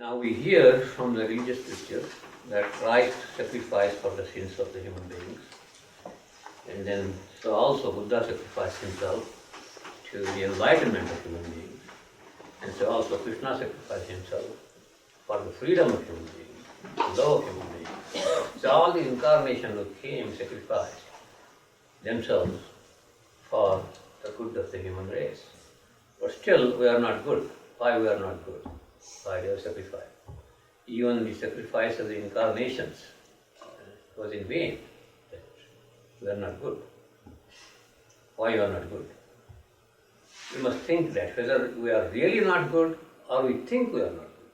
Now we hear from the religious scriptures that Christ sacrificed for the sins of the human beings. And then, so also Buddha sacrificed himself to the enlightenment of human beings. And so also Krishna sacrificed himself for the freedom of human beings, the love of human beings. So all the incarnations who came sacrificed themselves for the good of the human race. But still we are not good. Why we are not good? Why they have sacrificed? Even the sacrifice of the incarnations was in vain. We are not good. Why you are not good? We must think that whether we are really not good or we think we are not good.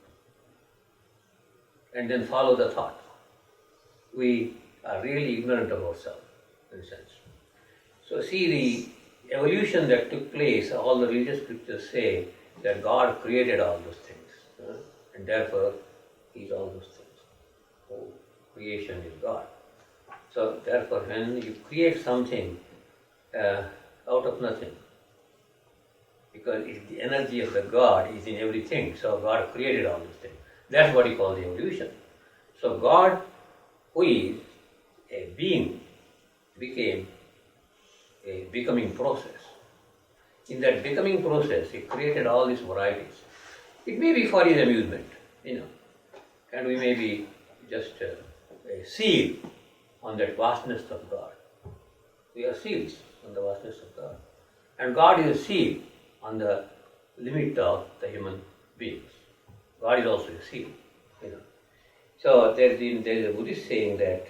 And then follow the thought. We are really ignorant of ourselves, in a sense. So see the evolution that took place, all the religious scriptures say that God created all those things. And therefore, He is all those things. Oh, creation is God. So therefore, when you create something out of nothing, because the energy of the God is in everything, so God created all these things. That's what you call the evolution. So God, who is a being, became a becoming process. In that becoming process, He created all these varieties. It may be for His amusement, and we may be just a seal on that vastness of God. We are seals on the vastness of God. And God is a seal on the limit of the human beings. God is also a seal. So there is a Buddhist saying that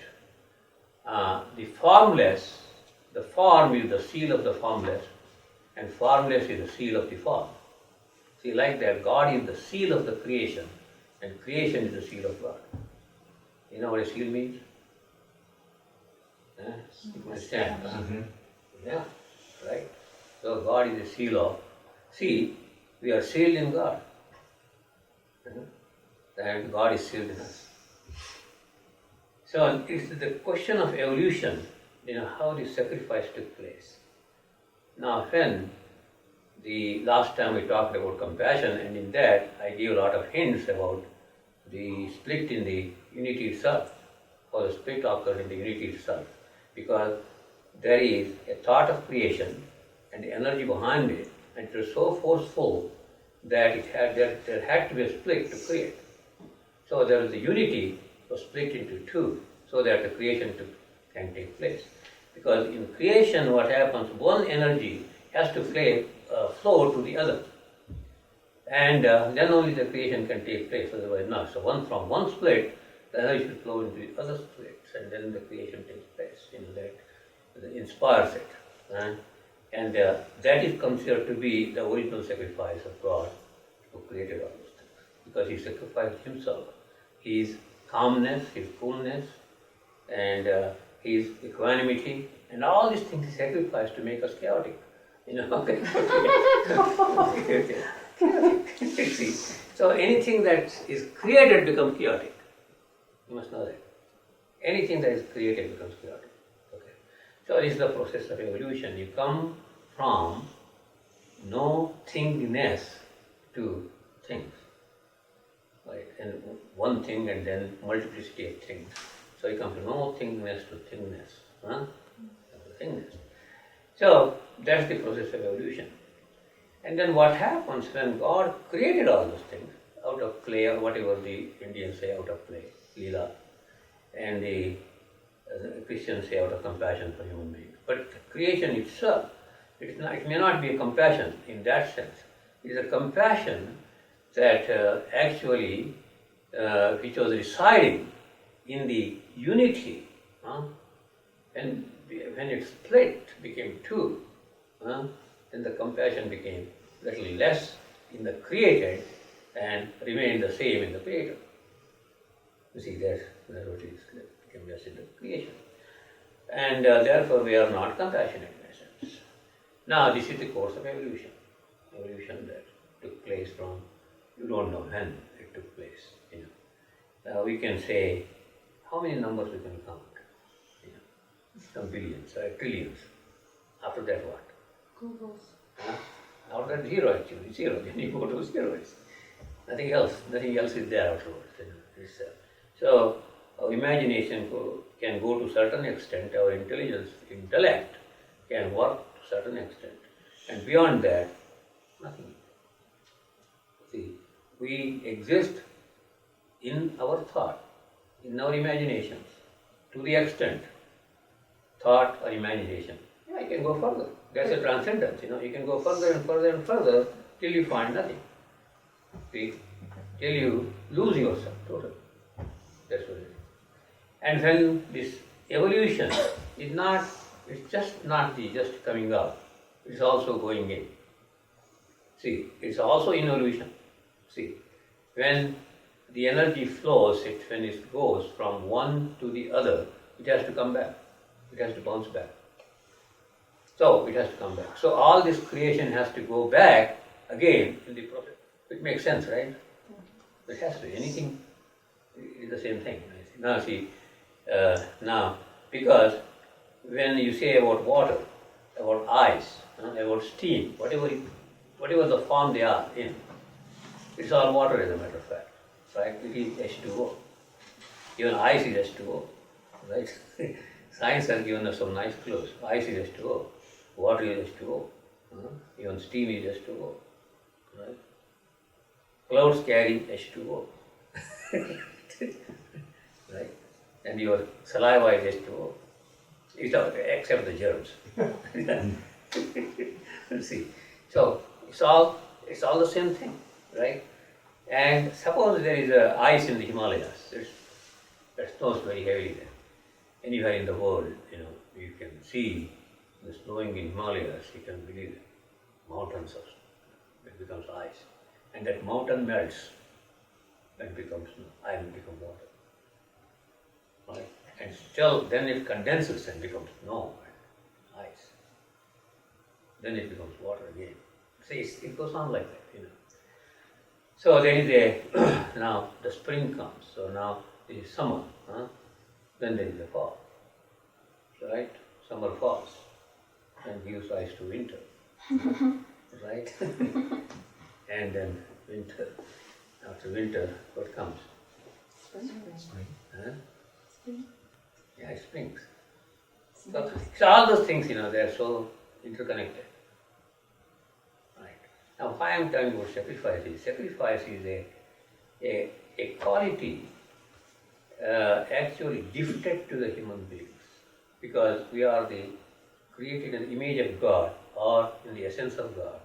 the formless, the form is the seal of the formless, and formless is the seal of the form. See, like that, God is the seal of the creation, and creation is the seal of God. You know what a seal means? You understand? Yeah, right? So God is the seal of. See, we are sealed in God. And God is sealed in us. So it's the question of evolution, how the sacrifice took place. Now when the last time we talked about compassion, and in that I gave a lot of hints about the split in the unity itself, or the split occurs in the unity itself, because there is a thought of creation and the energy behind it, and it was so forceful that there had to be a split to create. So there is the unity was split into two, so that the creation can take place. Because in creation, what happens? One energy has to flow to the other, and then only the creation can take place. Otherwise, not. So from one split, the energy should flow into the other splits, and then the creation takes place. That inspires it, and that is considered to be the original sacrifice of God, who created all those things, because He sacrificed Himself, His calmness, His coolness, and His equanimity, and all these things He sacrificed to make us chaotic. See, so anything that is created becomes chaotic. You must know that. Anything that is created becomes chaotic. Okay. So this is the process of evolution. You come from no thingness to things. Right? And one thing and then multiplicity of things. So you come from no thingness to thingness. Thingness. So that's the process of evolution. And then what happens when God created all those things out of clay, or whatever the Indians say, out of clay, lila, and the Christians say out of compassion for human beings. But the creation itself, it may not be a compassion in that sense. It is a compassion that actually, which was residing in the unity, and when it split, became two, then the compassion became little less in the created and remained the same in the creator. You see, that's what it is, became less in the creation. And therefore we are not compassionate in a sense. Now this is the course of evolution. Evolution that took place from, you don't know when it took place. We can say, how many numbers we can count? Some billions, trillions. After that what? Google's. After that zero actually, zero. Then you go to zero. Nothing else is there afterwards. So our imagination can go to certain extent, our intellect can work to certain extent. And beyond that, nothing. See, we exist in our thought, in our imaginations, to the extent, thought or imagination. Yeah, you can go further. That's a transcendence, you can go further and further and further till you find nothing. See, till you lose yourself totally. That's what it is. And when this evolution is not, it's just not just coming out, it's also going in. See, it's also involution. See, when the energy flows, when it goes from one to the other, it has to come back. It has to bounce back. So it has to come back. So all this creation has to go back again in the process. It makes sense, right? It has to. Anything is the same thing. Now see, because when you say about water, about ice, about steam, whatever the form they are in, it's all water as a matter of fact. Right? It is H2O. Even ice is H2O. Right? Science has given us some nice clues. Ice is H2O. Water is H2O. Even steam is H2O. Right? Clouds carry H2O. Right? And your saliva is H2O. Except the germs. See. So it's all the same thing, right? And suppose there is ice in the Himalayas. It snows very heavily there. Anywhere in the world, you can see the snowing in Himalayas, you can believe it. Mountains of snow. It becomes ice. And that mountain melts and becomes snow. Ice becomes water. Right? And still, then it condenses and becomes snow and ice. Then it becomes water again. See, it goes on like that, So there is now the spring comes, so now it is summer, then there is a fall, right? Summer falls and gives rise to winter, right? And then winter, after winter, what comes? Spring. Huh? Spring. Yeah, it springs. So all those things, they are so interconnected. Now, why I am talking about sacrifice is a quality actually gifted to the human beings, because we are created in the image of God or in the essence of God.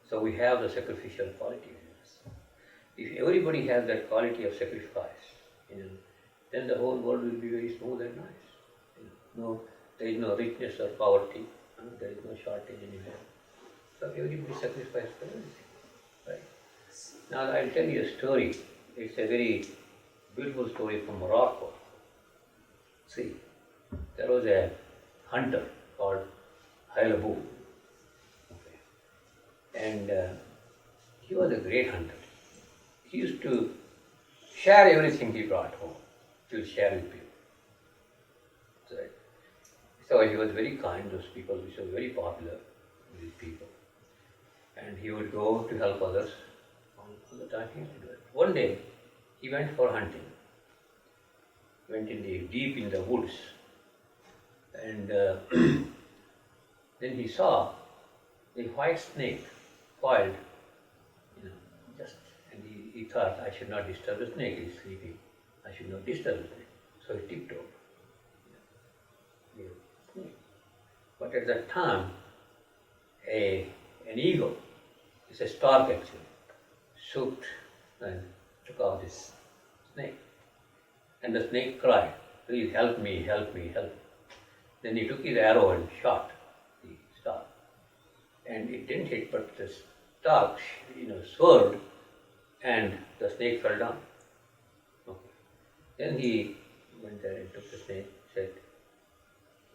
So we have the sacrificial quality in us. If everybody has that quality of sacrifice, then the whole world will be very smooth and nice. There is no richness or poverty. There is no shortage anywhere. So everybody sacrificed for everything, right? Now I'll tell you a story. It's a very beautiful story from Morocco. See, there was a hunter called Hailabu, and he was a great hunter. He used to share everything he brought home. He would share with people. Right? So he was very kind. Those people, which were very popular with people. And he would go to help others all the time. He used to do it. One day, he went for hunting. Went deep in the woods, and Then he saw a white snake coiled, just, and he thought, I should not disturb the snake, he's sleeping. I should not disturb the snake. So he tiptoed. The snake. But at that time, an eagle, it's a stork actually, swooped and took out this snake. And the snake cried, please help me, help me, help me. Then he took his arrow and shot the stork. And it didn't hit, but the stork, swerved and the snake fell down. Okay. Then he went there and took the snake, said,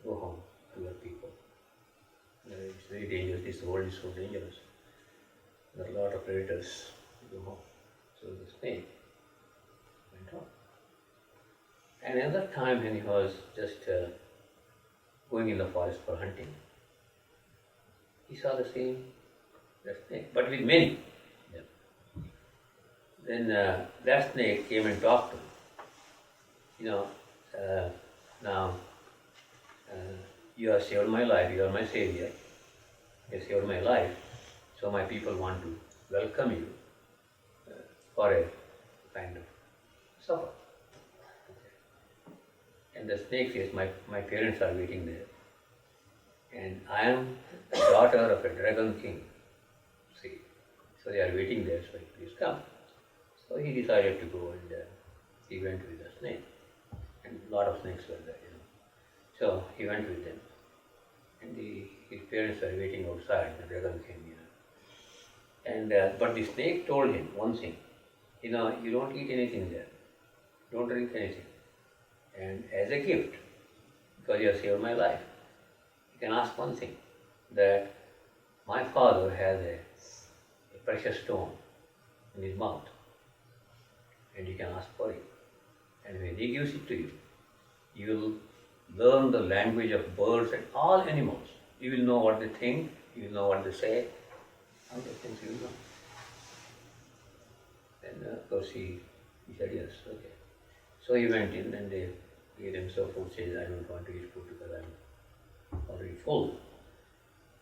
go home to your people. It's very dangerous, this world is so dangerous. There are a lot of predators. Go home. So the snake went home. And another time when he was just going in the forest for hunting, he saw the snake, but with many. Yeah. Then that snake came and talked to him. Now you have saved my life, you are my savior, you have saved my life, so my people want to welcome you for a kind of supper. And the snake says, my parents are waiting there. And I am the daughter of a dragon king. See, so they are waiting there, so please come. So he decided to go and he went with the snake. And a lot of snakes were there, So he went with them. And his parents were waiting outside, the dragon king, And but the snake told him one thing, you don't eat anything there. Don't drink anything. And as a gift, because you have saved my life, you can ask one thing, that my father has a precious stone in his mouth, and you can ask for it. And when he gives it to you, you will learn the language of birds and all animals. You will know what they think, you will know what they say, all those things you will know. And of course he said yes, okay. So he went in and they gave him some food, says, I don't want to eat food because I'm already full.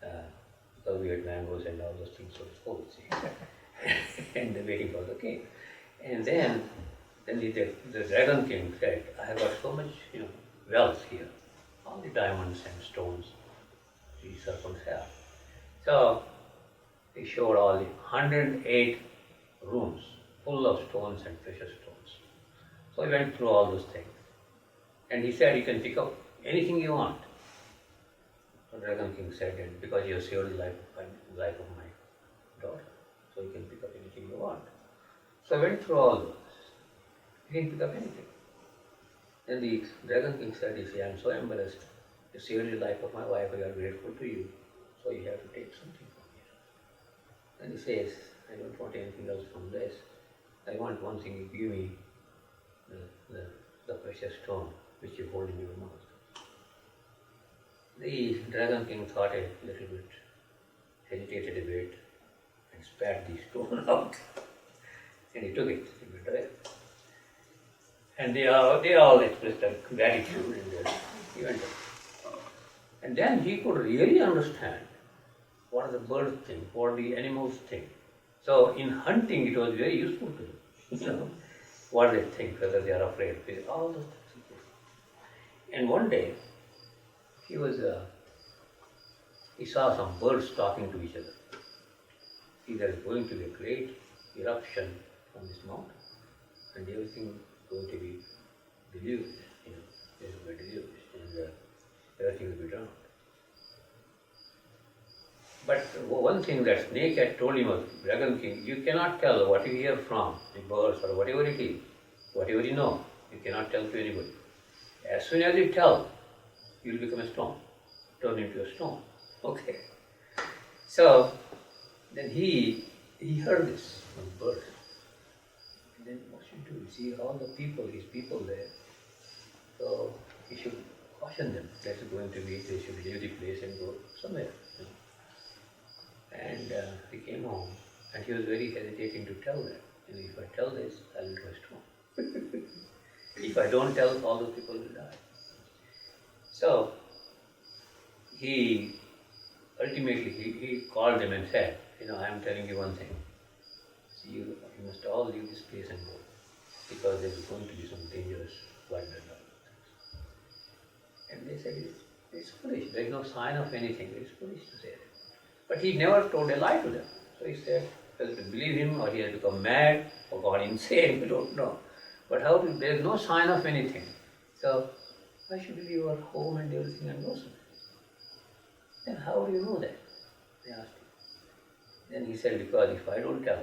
Because we had mangoes and all those things, so it's full, see. And they're waiting for the king. And then the dragon king said, I have got so much, wealth here, all the diamonds and stones these serpents have. So he showed all the 108 rooms full of stones and precious stones. So he went through all those things. And he said, you can pick up anything you want. So Dragon King said, and because you have saved the life of my daughter, so you can pick up anything you want. So I went through all those. He didn't pick up anything. Then the Dragon King said, you see, I'm so embarrassed. You saved the life of my wife, I am grateful to you, so you have to take something from me. Then he says, I don't want anything else from this. I want one thing, you give me the precious stone which you hold in your mouth. The Dragon King thought a little bit, hesitated a bit, and spat the stone out. And he took it and went away. And they all expressed their gratitude, and he went away. And then he could really understand what the birds think, what the animals think. So in hunting, it was very useful to him, what they think, whether they are afraid, all those things. And one day, he saw some birds talking to each other. See, there is going to be a great eruption from this mountain, and everything is going to be deluged, there will be deluged, and everything will be drowned. But one thing that snake had told him was, Dragon King, you cannot tell what you hear from the birds or whatever it is, whatever you know, you cannot tell to anybody. As soon as you tell, you will become a stone, turn into a stone. Okay. So then he heard this from birds. And then what should he do? See all the people, his people there. So he should caution them that's going to be, they should leave the place and go somewhere. And he came home and he was very hesitating to tell them. If I tell this, I will go stone. If I don't tell, all the people will die. So he ultimately he called them and said, I am telling you one thing. You must all leave this place and go, because there is going to be some dangerous flood and all. And they said, it's foolish. There is no sign of anything. It is foolish to say that. But he never told a lie to them. So he said, whether to believe him or he has become mad or gone insane, we don't know. But there is no sign of anything. So why should you leave your home and everything and go somewhere? Then how do you know that? They asked him. Then he said, because if I don't tell,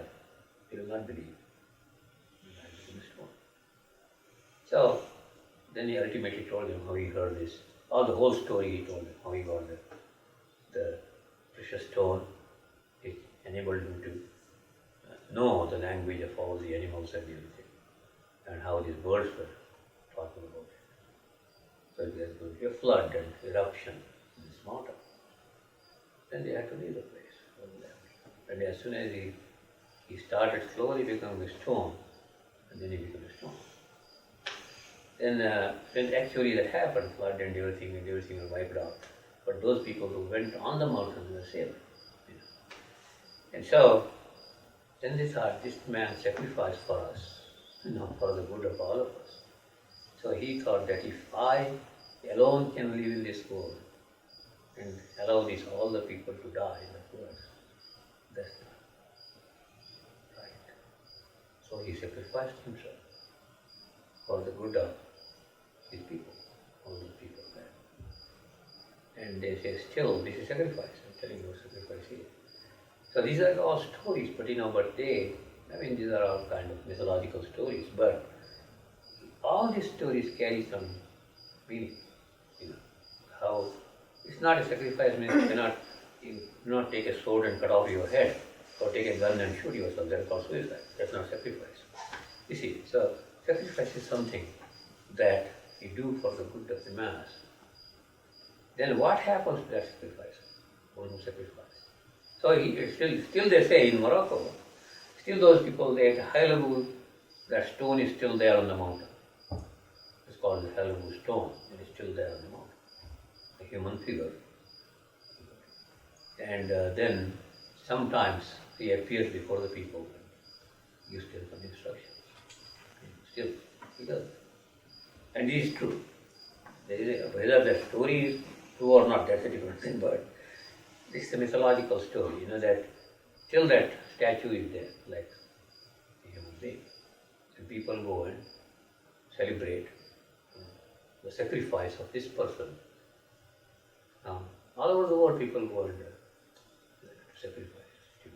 they will not believe. I become a stone. So then he ultimately told them how he heard this. All the whole story he told them, how he got the precious stone. It enabled him to know the language of all the animals and everything, and how these birds were talking about it. So there was going to be a flood and eruption in this mountain. Then they had to leave the place. And as soon as he started slowly becoming a stone, and then he became a stone. Then when actually that happened, flood and everything was wiped out. But those people who went on the mountain were saved. And so then they thought, this man sacrificed for us, for the good of all of us. So he thought that if I alone can live in this world and allow all the people to die in the flood, that's not right. So he sacrificed himself for the good of his people, all the people there. And they say, still, this is sacrifice. I'm telling you, sacrifice here. So these are all stories, but these are all kind of mythological stories, but all these stories carry some meaning. How it's not a sacrifice means you do not take a sword and cut off your head, or take a gun and shoot yourself. That's called suicide. That's not sacrifice. You see, so sacrifice is something that you do for the good of the mass. Then what happens to that sacrifice? One who sacrifices. So still they say in Morocco, still those people, they at Hailabu, that stone is still there on the mountain. It's called the Hailabu stone. It is still there on the mountain. A human figure. And then sometimes he appears before the people and gives them some instructions. Still, he does. And it is true. Whether the story is true or not, that's a different thing, but this is a mythological story, that till that statue is there, like a human being. And people go and celebrate the sacrifice of this person. All over the world people go and sacrifice, to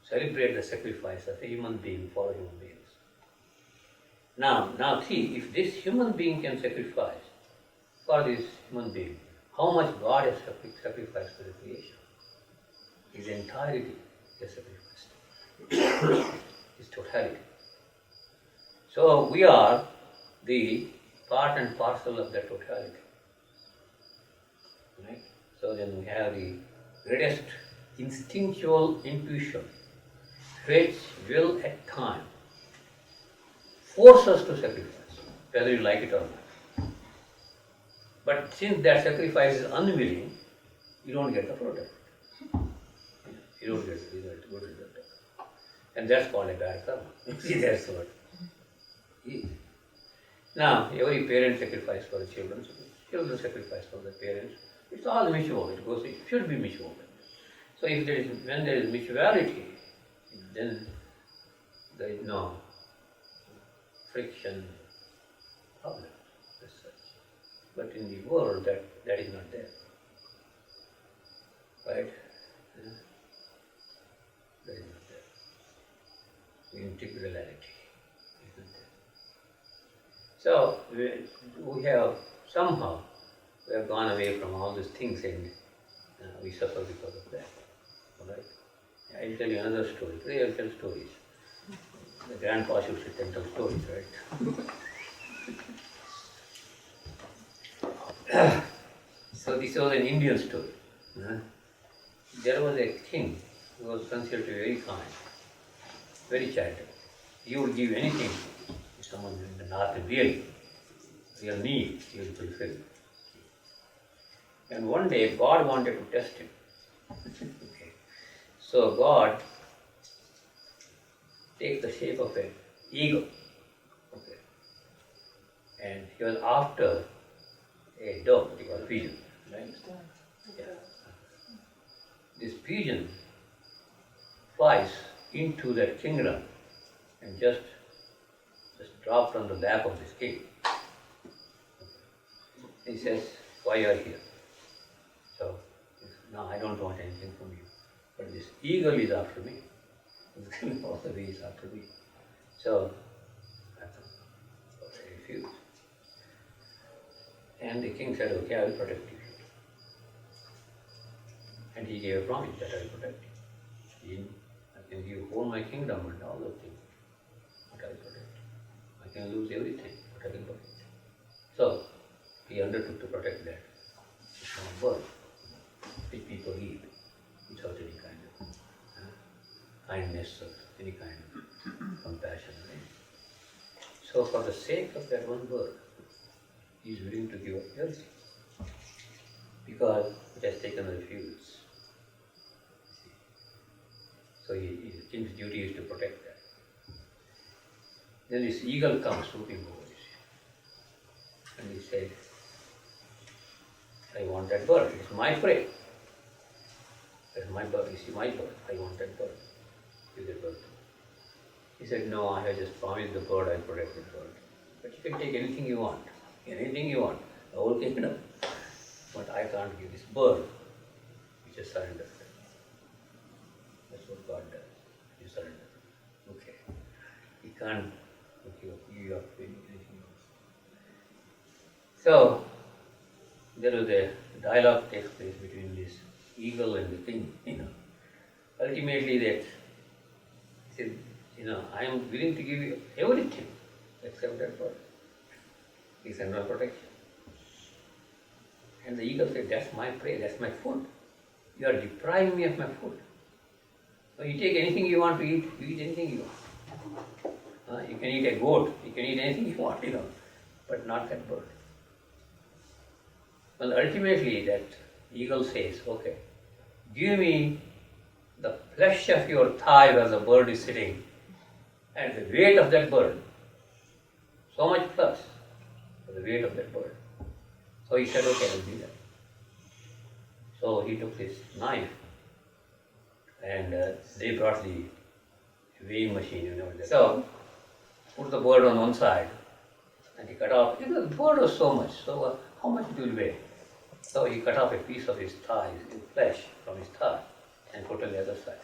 celebrate the sacrifice of a human being for human beings. Now see, if this human being can sacrifice for this human being, how much God has sacrificed for the creation? His entirety is sacrificed. His totality. So we are the part and parcel of that totality. Right? So then we have the greatest instinctual intuition, which will at times force us to sacrifice, whether you like it or not. But since that sacrifice is unwilling, you don't get the product. You don't get the result, good result. And that's called a bad karma. See, that's what it is. Now, every parent sacrifices for the children, children sacrifice for the parents. It's all mutual. It should be mutual. So when there is mutuality, then there is no friction, problem as such. But in the world, that is not there. Right? That is not there. Integrality is not there. So we have gone away from all these things, and we suffer because of that. Alright? I'll tell you another story. Today I'll tell stories. The grandpa should sit and tell stories, right? So this was an Indian story. There was a king who was considered to be very kind, very charitable. He would give anything to someone in the north in real need, he would fulfill. And one day God wanted to test him. Okay. So God takes the shape of an eagle. Okay. And he was after a dove, what you call pigeon, right? Yeah. This pigeon flies into that kingdom and just dropped on the lap of this king. He says, why are you here? So, no, I don't want anything from you. But this eagle is after me. All the way is after me. So, I refused. And the king said, okay, I will protect you. And he gave a promise that I will protect you. I can give all my kingdom and all those things, but I will protect you. I can lose everything, but I will protect you. So, he undertook to protect that small bird which people eat without any kind of kindness or any kind of compassion. Right? So, for the sake of that one bird, he is willing to give up everything because it has taken refuge. So, the king's duty is to protect that. Then this eagle comes swooping over this, and he said, I want that bird, it's my prey. That's my bird, it's my bird, I want that bird. Give that bird. He said, no, I have just promised the bird, I'll protect the bird. But you can take anything you want, the whole kingdom. But I can't give this bird, you just surrender. That's what God does, you surrender. Okay. He can't give you up anything else. So, there was a dialogue takes place between this eagle and the king, Ultimately that, he said, I am willing to give you everything except that bird. He's under protection. And the eagle said, that's my prey, that's my food. You are depriving me of my food. So you take anything you want to eat, you eat anything you want. You can eat a goat, you can eat anything you want, but not that bird. Well, ultimately that eagle says, okay, give me the flesh of your thigh where the bird is sitting and the weight of that bird. So much plus for the weight of that bird. So he said, okay, I'll do that. So he took his knife and they brought the weighing machine, So put the bird on one side and he cut off, the bird was so much, so how much it will weigh? So he cut off a piece of his thigh, his flesh from his thigh and put on the other side.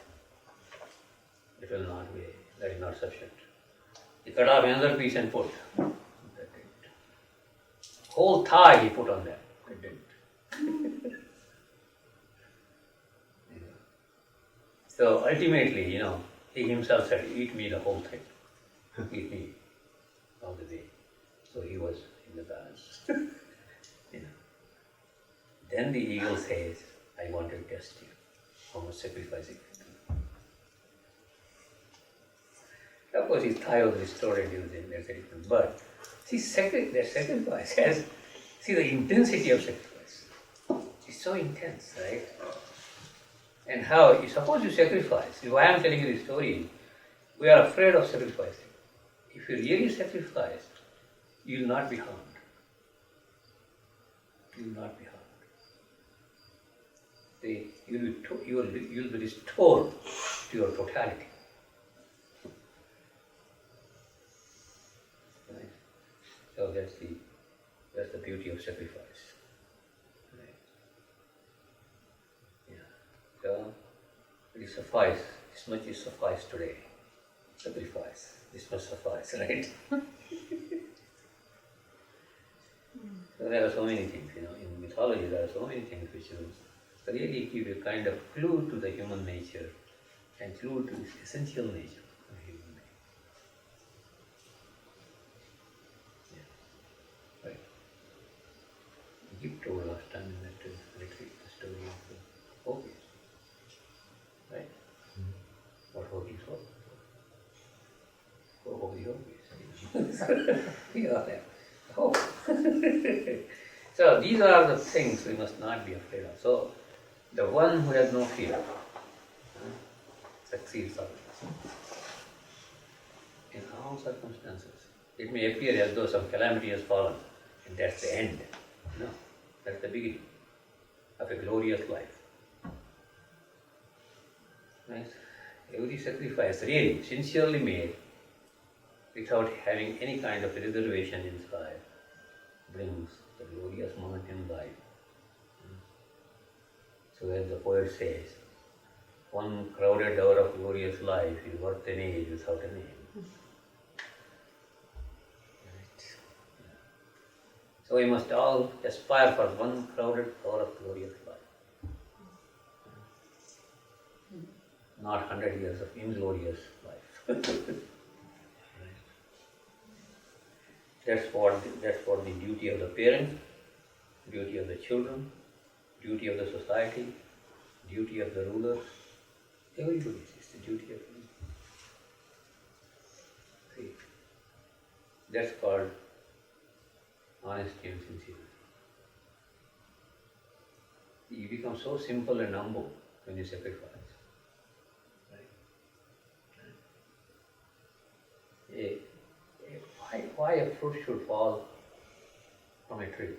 It will not weigh, that is not sufficient. He cut off another piece and put. That didn't. Whole thigh he put on that. It didn't. So ultimately, he himself said, eat me the whole thing. Eat me all the way. So he was in the balance. Then the eagle says, I want to test you. How much sacrifice you can do. Of course, his thigh was restored and everything, that's a different. But see, that sacrifice has, see the intensity of sacrifice. It's so intense, right? And how, suppose you sacrifice, why I am telling you this story, we are afraid of sacrificing. If you really sacrifice, you will not be harmed. You will not be harmed. You will be restored to your totality. Right? So that's the beauty of sacrifice. Right? Yeah. So it is suffice. This much is suffice today. Sacrifice. This must suffice, right? So there are so many things, in mythology there are so many things which will really give a kind of clue to the human nature and clue to its essential nature of the human nature. Yeah. Right. Egypt told last time in that retreat the story of the Hopis. Right? What Hopis were? Hopis. Yeah, hope. So these are the things we must not be afraid of. So The one who has no fear succeeds always. In all circumstances. It may appear as though some calamity has fallen, and that's the end. No, that's the beginning of a glorious life. Right? Every sacrifice really, sincerely made, without having any kind of reservation inside, brings the glorious moment in life. So as the poet says, one crowded hour of glorious life is worth an age without a name. Right. So we must all aspire for one crowded hour of glorious life. Not 100 years of inglorious life. That's what the duty of the parents, duty of the children, duty of the society, duty of the rulers. Everybody is the duty of them. See, that's called honesty and sincerity. You become so simple and humble when you sacrifice. Right? Why a fruit should fall from a tree?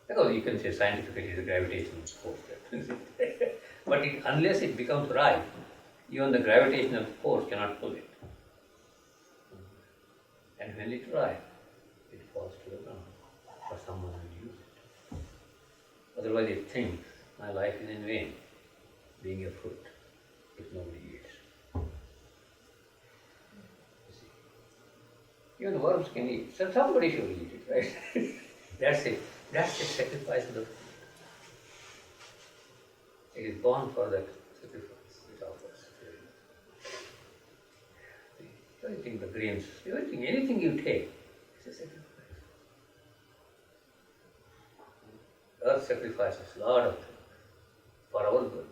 Because you can say scientifically it's a gravitational force. But unless it becomes ripe, even the gravitational force cannot pull it. And when it's ripe, it falls to the ground for someone who will use it. Otherwise it thinks, my life is in vain, being a fruit, if nobody eats. Even the worms can eat. So somebody should eat it, right? That's it. That's the sacrifice of the fruit. It is born for that sacrifice it offers. Everything, the grains, everything, anything you take, it's a sacrifice. Earth sacrifices a lot of things for our good.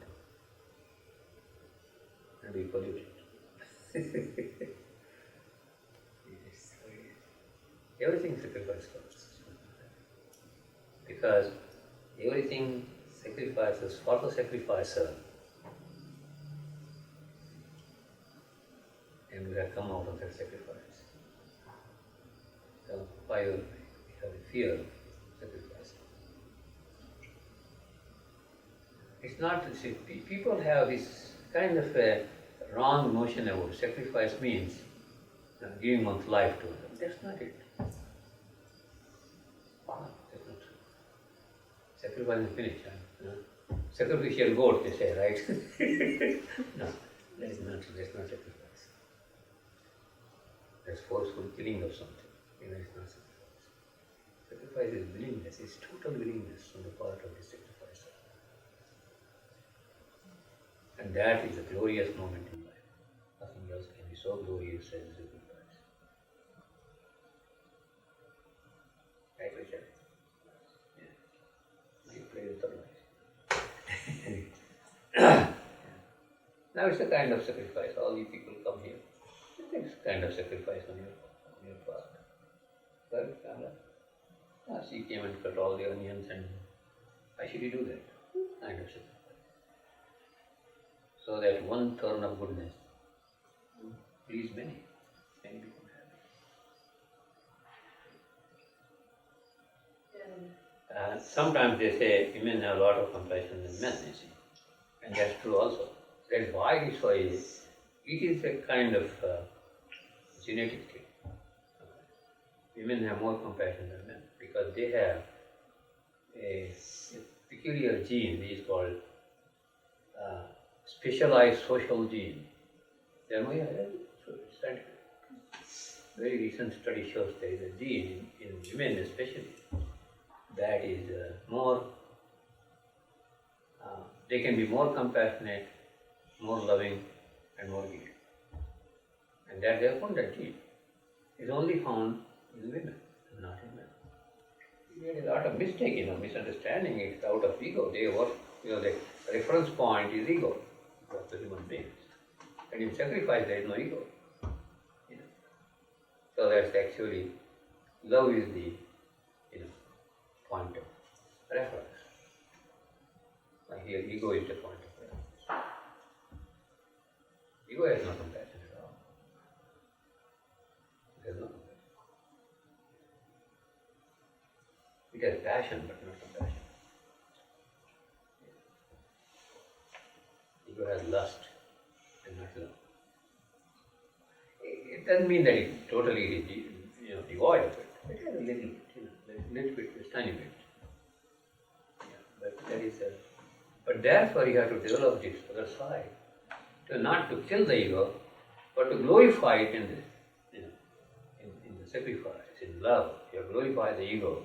And we pollute it. Everything sacrifices for us. Because everything sacrifices for the sacrificer. And we have come out of that sacrifice. So why we have a fear of sacrifice? It's not, see, people have this kind of a wrong notion about sacrifice means giving one's life to them. That's not it. That's not true. Sacrifice is finished. Sacrificial goat, they say, right? No, that's not sacrifice. That's forceful killing of something. It's not sacrifice. Sacrifice is willingness, it's total willingness on the part of the sacrificer. And that is a glorious moment in life. Nothing else can be so glorious as sacrifice. Right, Richard? Yeah. You play with the life. Now it's a kind of sacrifice. All you people come here. It's a kind of sacrifice on your part. Right, Kamala? She came and cut all the onions, and why should you do that? Kind of sacrifice. So that one turn of goodness please many people have. Sometimes they say women have a lot of compassion than men, you see. And that's true also. That's why it is so easy. It is a kind of genetic thing. Women have more compassion than men because they have a peculiar gene which is called specialized social gene. Then we have scientific. Very recent study shows there is a gene in women especially that is more, they can be more compassionate, more loving and more giving. And that they have found that gene is only found in women, not in men. We had a lot of mistake, misunderstanding. It's out of ego. They work, the reference point is ego of the human beings. And in sacrifice there is no ego. So that's actually, love is the point of reference. here ego is the point of reference. Ego has no compassion at all. It has no compassion. It has passion but not compassion. Ego has lust and not love. It doesn't mean that it totally is devoid of it. It has a little bit, little bit, a tiny bit. Yeah, but that is a. But therefore, you have to develop this other side, not to kill the ego, but to glorify it in the, in the sacrifice, in love. You glorify the ego,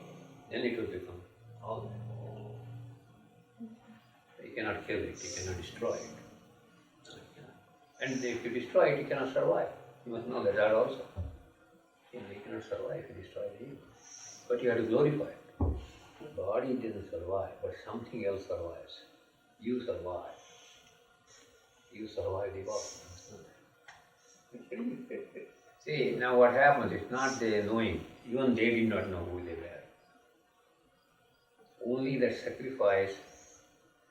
then it will become all that. You cannot kill it, you cannot destroy it. And if you destroy it, you cannot survive. You must know that also. You cannot survive if you destroy the ego. But you have to glorify it. The body doesn't survive, but something else survives. You survive. You survive the body. See, now what happens, it's not the knowing. Even they did not know who they were. Only that sacrifice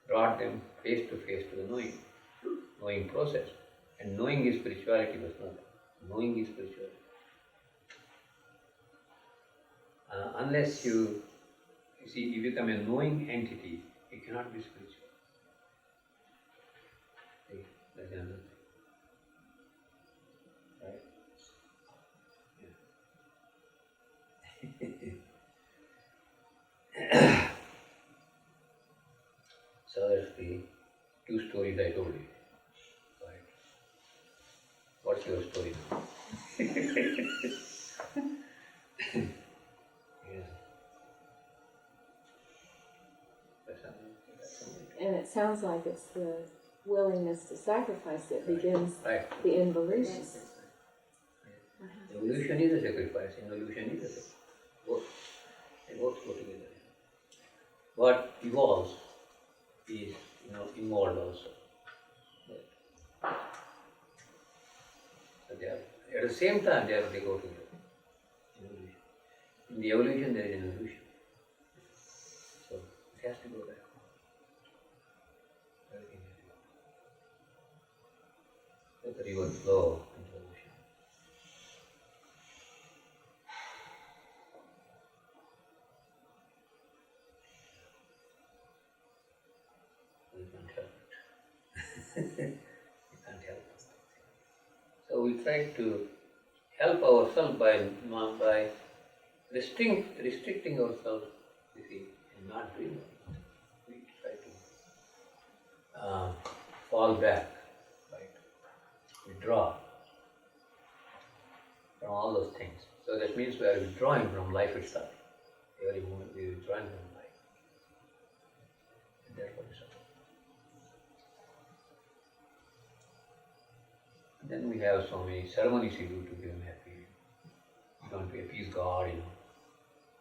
brought them face to the knowing process. And knowing is spirituality was not. Knowing is spirituality. Unless you see, you become a knowing entity, it cannot be spiritual. See, that's another thing. Right? So that's the two stories I told you. Right. What's your story now? And it sounds like it's the willingness to sacrifice that begins right. the involution. Evolution is a sacrifice, involution is a sacrifice. Both. They both go together. What evolves is involved also. So they are, at the same time they go together. Evolution. In the evolution there is an evolution. So it has to go back. Everything has to go. Let the river flow into the ocean. You can't help it. You can't help it. So we try to help ourselves by restricting ourselves, you see, and not doing it. We try to fall back, right? Withdraw from all those things. So that means we are withdrawing from life itself. Every moment we are withdrawing from life. And therefore we suffer. And then we have so many ceremonies we do to give him happy. We want to appease God,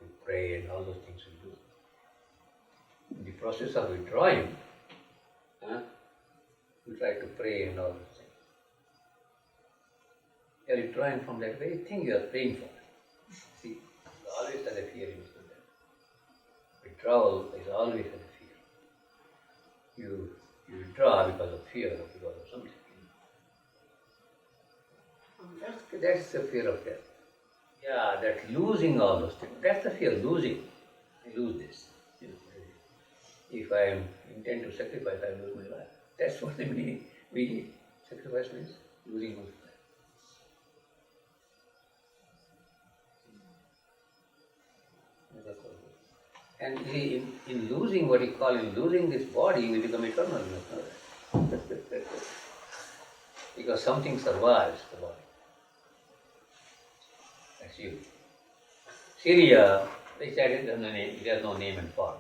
we pray and all those things we do. In the process of withdrawing, we try to pray and all those things. You are withdrawing from that very thing you are praying for. See, you always have a fear in that. Withdrawal is always a fear. You withdraw because of fear or because of something. That's the fear of death. Yeah, that losing all those things. That's the fear, losing. I lose this. If I intend to sacrifice, I lose my life. That's what the meaning. Sacrifice means losing one's life. And in losing what you call losing this body, we become eternal. Because something survives the body. That's you. Syria, they said it has no name and form.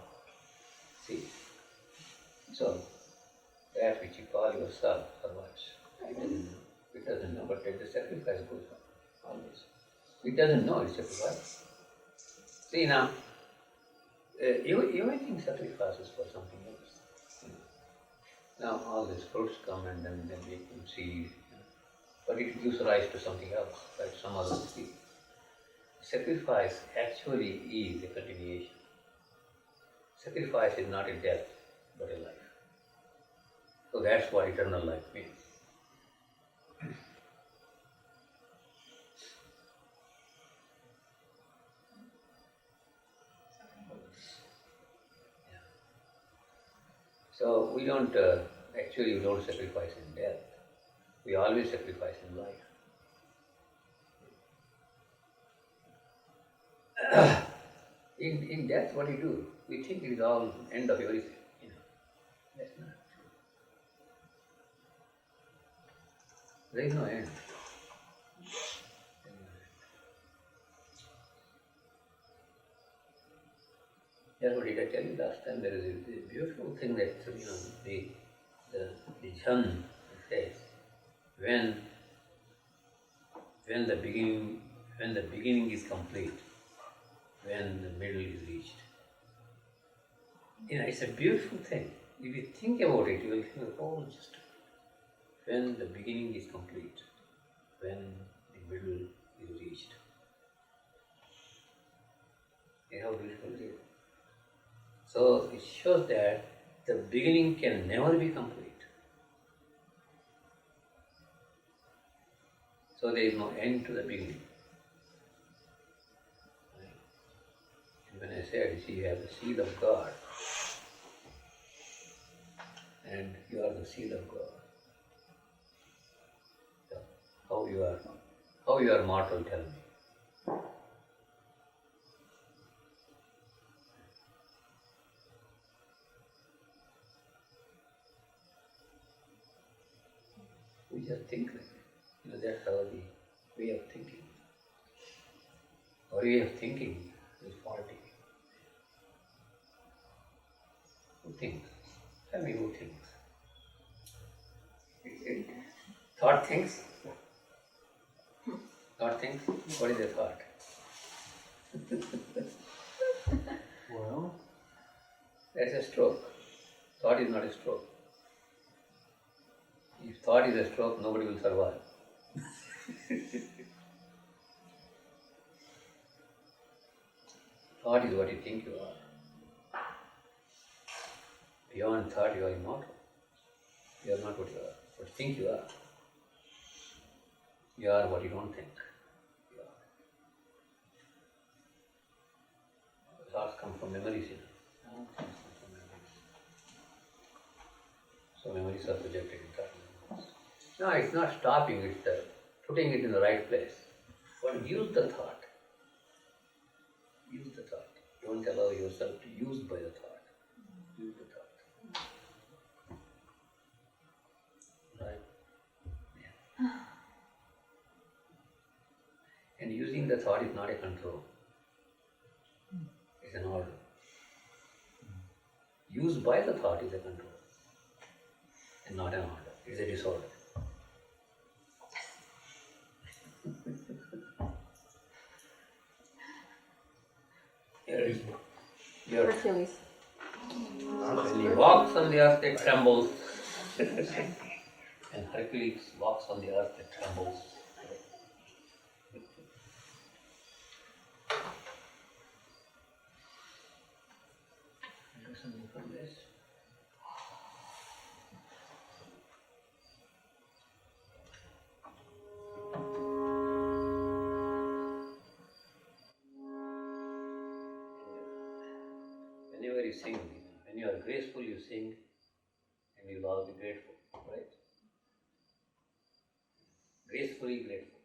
See. So, that which you call yourself survives. It doesn't know, but the sacrifice goes on, always. It doesn't know it's sacrifice. See now, you think sacrifices for something else. Now all these fruits come and then we can see, but it gives rise to something else, like some other thing. Sacrifice actually is a continuation. Sacrifice is not a death, but a life. So that's what eternal life means. So we don't, actually we don't sacrifice in death. We always sacrifice in life. In death, what do you do? We think it is all end of everything. That's not true. There is no end. That's what did I tell you last time? There is a beautiful thing that the Jhan says when the beginning is complete, when the middle is reached. It's a beautiful thing. If you think about it, you will think, oh, just when the beginning is complete, when the middle is reached. How beautiful it is. So it shows that the beginning can never be complete. So there is no end to the beginning. And when I said, you have the seed of God, and you are the seed of God. So how you are mortal, tell me. We just think like that. That's how the way of thinking. Our way of thinking is faulty. Who thinks? Tell me who thinks. Thought thinks? Thought thinks? What is a thought? Well, That's a stroke. Thought is not a stroke. If thought is a stroke, nobody will survive. Thought is what you think you are. Beyond thought, you are immortal. You are not what you are, what you think you are. You are what you don't think you are. Thoughts come from memories, All things come from memories. So memories are projected in thought. No, it's not stopping, it's putting it in the right place. But use the thought. Use the thought. Don't allow yourself to be used by the thought. Use the thought. Right? Yeah. And using the thought is not a control. It's an order. Used by the thought is a control. And not an order. It's a disorder. Hercules. When he walks on the earth, it trembles. And Hercules walks on the earth, it trembles. Do something from this. Whenever you sing, when you are graceful, you sing, and you will all be grateful, right? Gracefully grateful.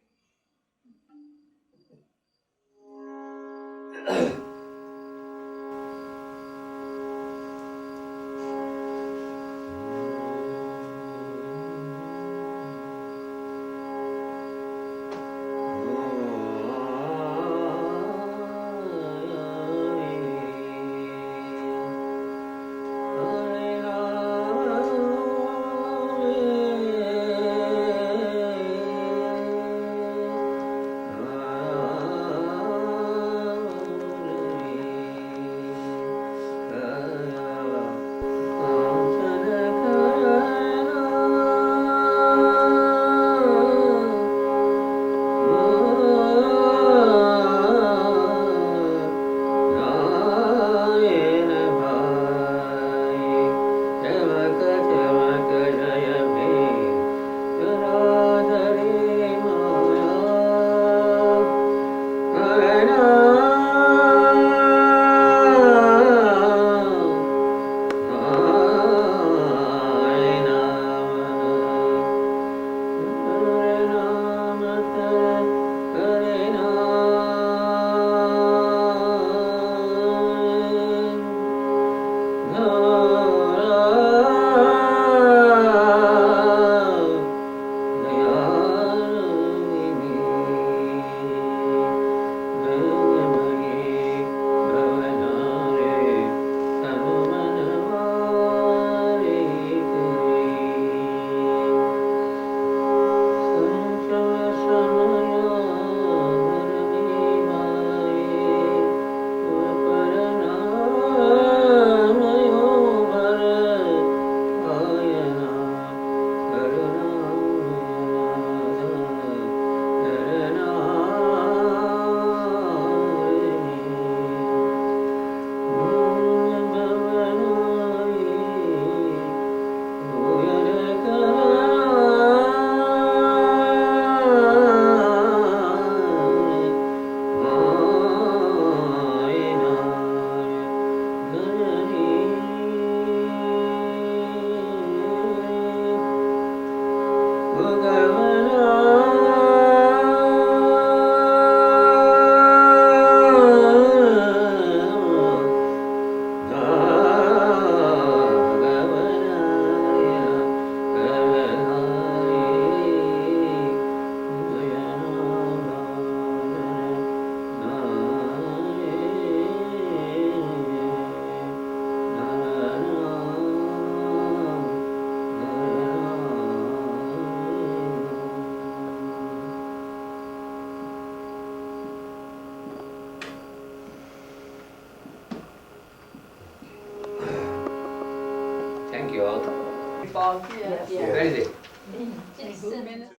you all. Fog, Yes. yes. Where is it? It's